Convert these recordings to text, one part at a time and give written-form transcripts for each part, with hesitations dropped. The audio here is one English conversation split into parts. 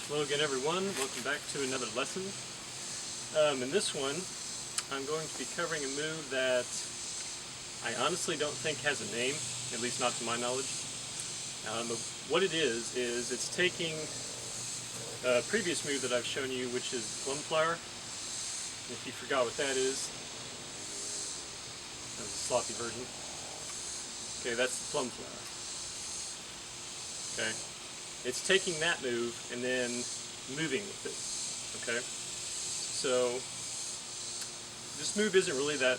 Hello again everyone, welcome back to another lesson. In this one I'm going to be covering a move that I honestly don't think has a name, at least not to my knowledge. What it is it's taking a previous move that I've shown you, which is Plum flower. And if you forgot what that is, that was a sloppy version. Okay, that's the Plum flower. Okay. It's taking that move and then moving with it. Okay? So this move isn't really that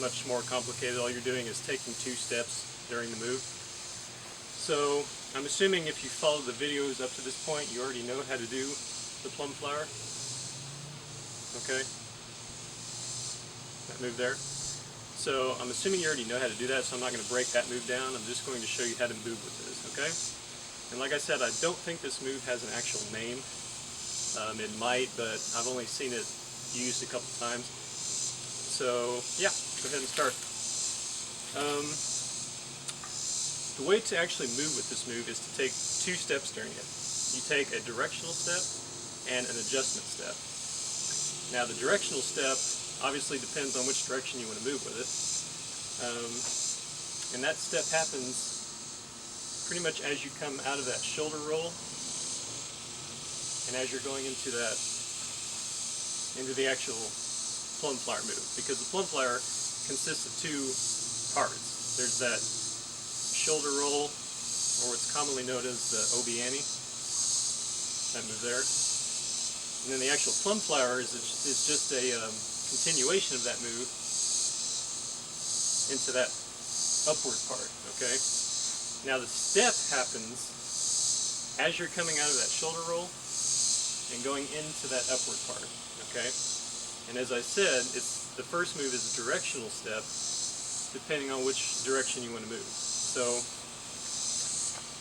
much more complicated. All you're doing is taking 2 steps during the move. So I'm assuming if you followed the videos up to this point, you already know how to do the plum flower. Okay? That move there. So I'm assuming you already know how to do that, so I'm not going to break that move down. I'm just going to show you how to move with this. Okay? And like I said, I don't think this move has an actual name. It might, but I've only seen it used a couple times. So yeah, go ahead and start. The way to actually move with this move is to take 2 steps during it. You take a directional step and an adjustment step. Now the directional step obviously depends on which direction you want to move with it. And that step happens pretty much as you come out of that shoulder roll and as you're going into the actual plum flower move, because the plum flower consists of 2 parts. There's that shoulder roll, or what's commonly known as the obiani, that move there, and then the actual plum flower is just a continuation of that move into that upward part. Okay. Now the step happens as you're coming out of that shoulder roll and going into that upward part, okay? And as I said, the first move is a directional step depending on which direction you want to move. So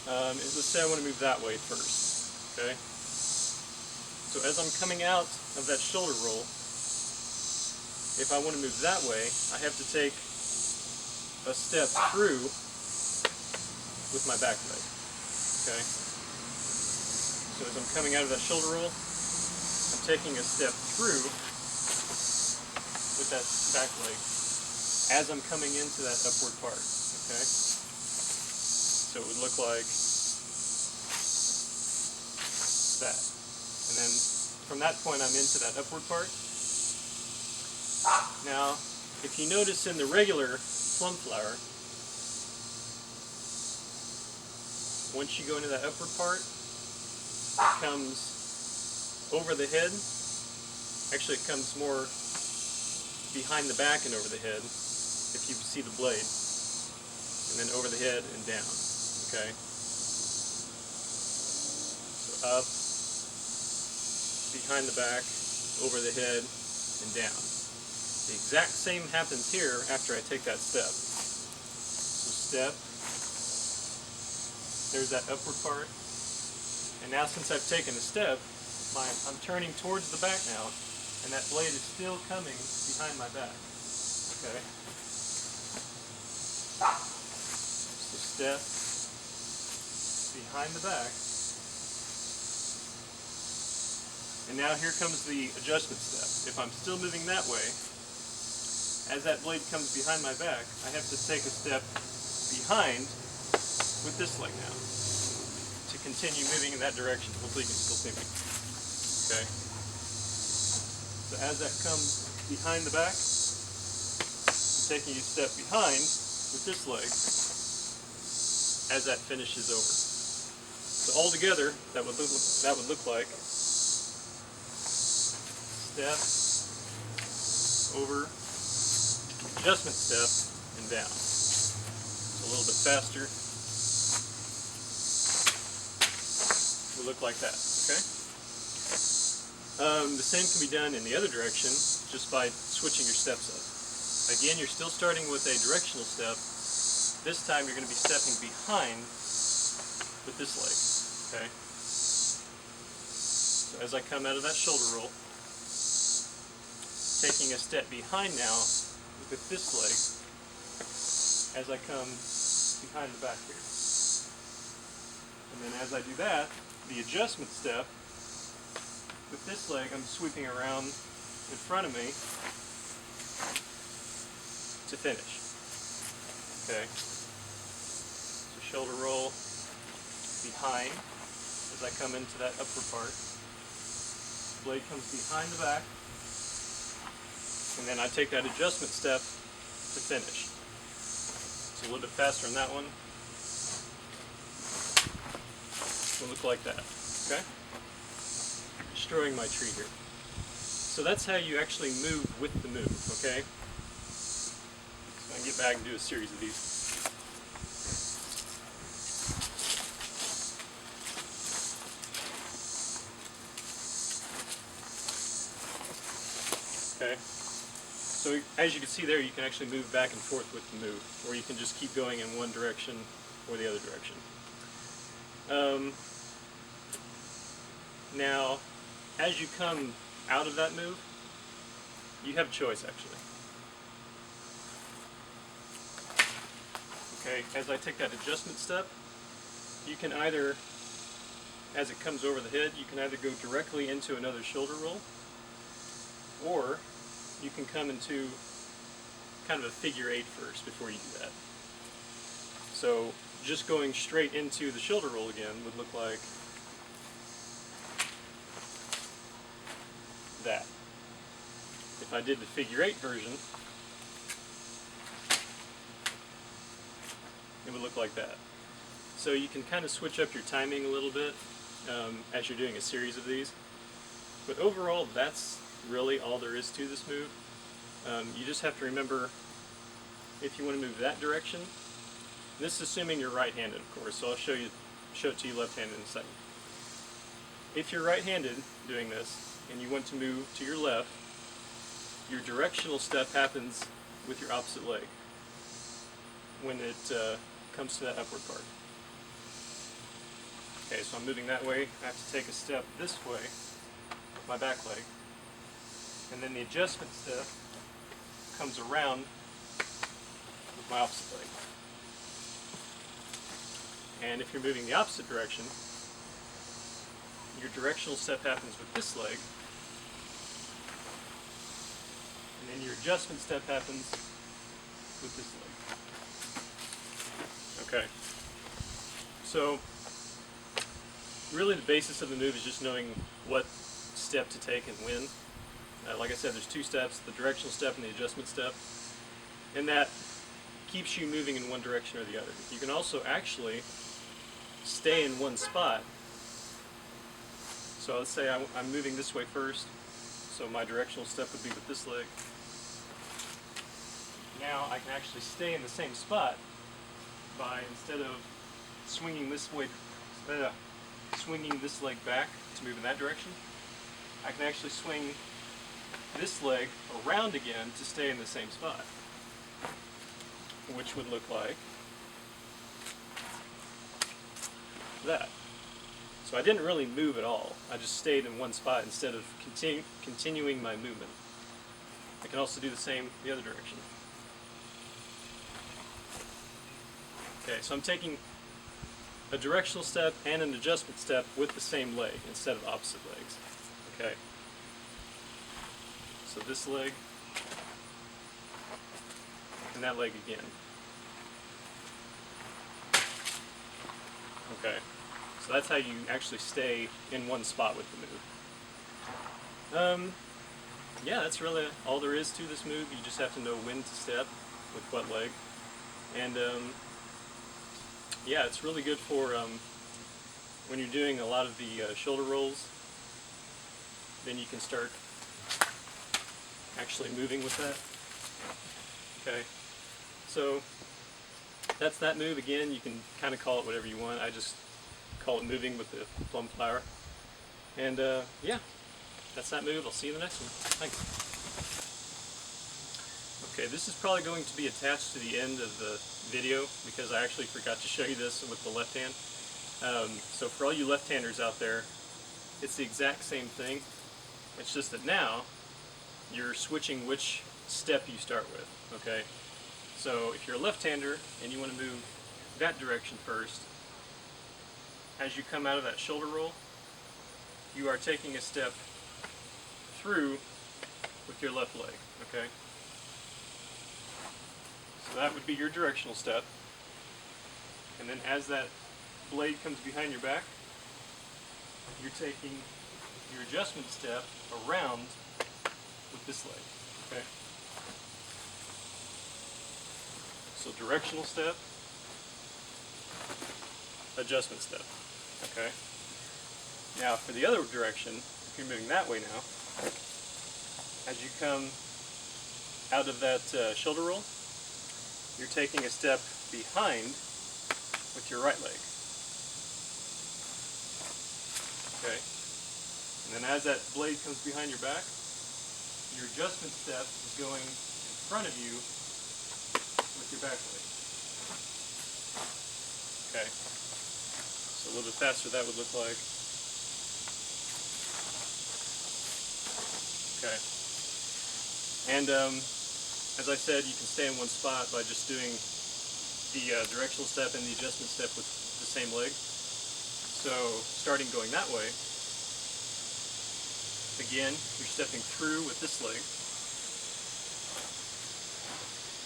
let's say I want to move that way first, okay? So as I'm coming out of that shoulder roll, if I want to move that way, I have to take a step through with my back leg. Okay? So as I'm coming out of that shoulder roll, I'm taking a step through with that back leg as I'm coming into that upward part. Okay? So it would look like that. And then from that point I'm into that upward part. Now, if you notice in the regular plum flower, once you go into that upward part, it comes over the head. Actually, it comes more behind the back and over the head, if you see the blade. And then over the head and down. Okay? So up, behind the back, over the head, and down. The exact same happens here after I take that step. So step. There's that upward part, and now since I've taken a step, I'm turning towards the back now, and that blade is still coming behind my back. Okay? So step, behind the back, and now here comes the adjustment step. If I'm still moving that way, as that blade comes behind my back, I have to take a step behind with this leg now to continue moving in that direction. Hopefully you can still see me. Okay. So as that comes behind the back, I'm taking a step behind with this leg as that finishes over. So all together, that would look like step, over, adjustment step, and down. So a little bit faster. Will look like that, okay? The same can be done in the other direction, just by switching your steps up. Again, you're still starting with a directional step. This time you're going to be stepping behind with this leg, okay? So as I come out of that shoulder roll, taking a step behind now with this leg as I come behind the back here. And then as I do that, the adjustment step with this leg, I'm sweeping around in front of me to finish. Okay. So shoulder roll behind as I come into that upper part. Blade comes behind the back, and then I take that adjustment step to finish. It's a little bit faster on that one. It'll look like that. Okay? Destroying my tree here. So that's how you actually move with the move, okay? So I can get back and do a series of these. Okay? So as you can see there, you can actually move back and forth with the move, or you can just keep going in one direction or the other direction. Now, as you come out of that move, you have a choice actually. Okay, as I take that adjustment step, you can either, as it comes over the head, you can either go directly into another shoulder roll, or you can come into kind of a figure eight first before you do that. So just going straight into the shoulder roll again would look like that. If I did the figure eight version, it would look like that. So you can kind of switch up your timing a little bit as you're doing a series of these. But overall, that's really all there is to this move. You just have to remember, if you want to move that direction, this is assuming you're right-handed, of course, so I'll show it to you left-handed in a second. If you're right-handed doing this, and you want to move to your left, your directional step happens with your opposite leg when it comes to that upward part. Okay, so I'm moving that way. I have to take a step this way with my back leg, and then the adjustment step comes around with my opposite leg. And if you're moving the opposite direction, your directional step happens with this leg, and then your adjustment step happens with this leg. Okay. So really the basis of the move is just knowing what step to take and when. Like I said, there's two steps, the directional step and the adjustment step, and that keeps you moving in one direction or the other. You can also actually stay in one spot. So let's say I'm moving this way first, so my directional step would be with this leg. Now I can actually stay in the same spot by, instead of swinging this way, swinging this leg back to move in that direction, I can actually swing this leg around again to stay in the same spot, which would look like that. So I didn't really move at all. I just stayed in one spot instead of continuing my movement. I can also do the same the other direction. Okay, so I'm taking a directional step and an adjustment step with the same leg instead of opposite legs. Okay. So this leg and that leg again. Okay. So that's how you actually stay in one spot with the move. Yeah, that's really all there is to this move. You just have to know when to step with what leg. And yeah, it's really good for when you're doing a lot of the shoulder rolls. Then you can start actually moving with that. Okay, so that's that move. Again, you can kind of call it whatever you want. I just call it moving with the plum flower. And yeah, that's that move. I'll see you in the next one. Thanks. Okay, this is probably going to be attached to the end of the video because I actually forgot to show you this with the left hand. So for all you left-handers out there, it's the exact same thing. It's just that now you're switching which step you start with. Okay, so if you're a left-hander and you want to move that direction first, as you come out of that shoulder roll, you are taking a step through with your left leg, okay? So that would be your directional step. And then as that blade comes behind your back, you're taking your adjustment step around with this leg, okay? So directional step, adjustment step, okay? Now for the other direction, if you're moving that way now, as you come out of that shoulder roll, you're taking a step behind with your right leg. Okay? And then as that blade comes behind your back, your adjustment step is going in front of you with your back leg. Okay? So a little bit faster that would look like. Okay. And as I said, you can stay in one spot by just doing the directional step and the adjustment step with the same leg. So starting going that way, again, you're stepping through with this leg,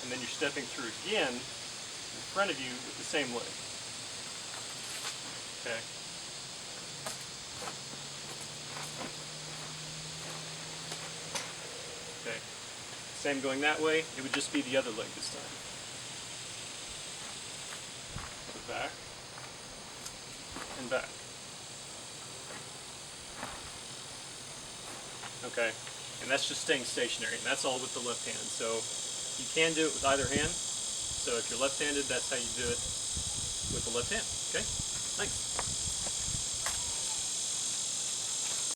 and then you're stepping through again in front of you with the same leg. Okay. Okay. Same going that way, it would just be the other leg this time. So back and back. Okay, and that's just staying stationary, and that's all with the left hand. So you can do it with either hand. So if you're left-handed, that's how you do it with the left hand. Okay, thanks.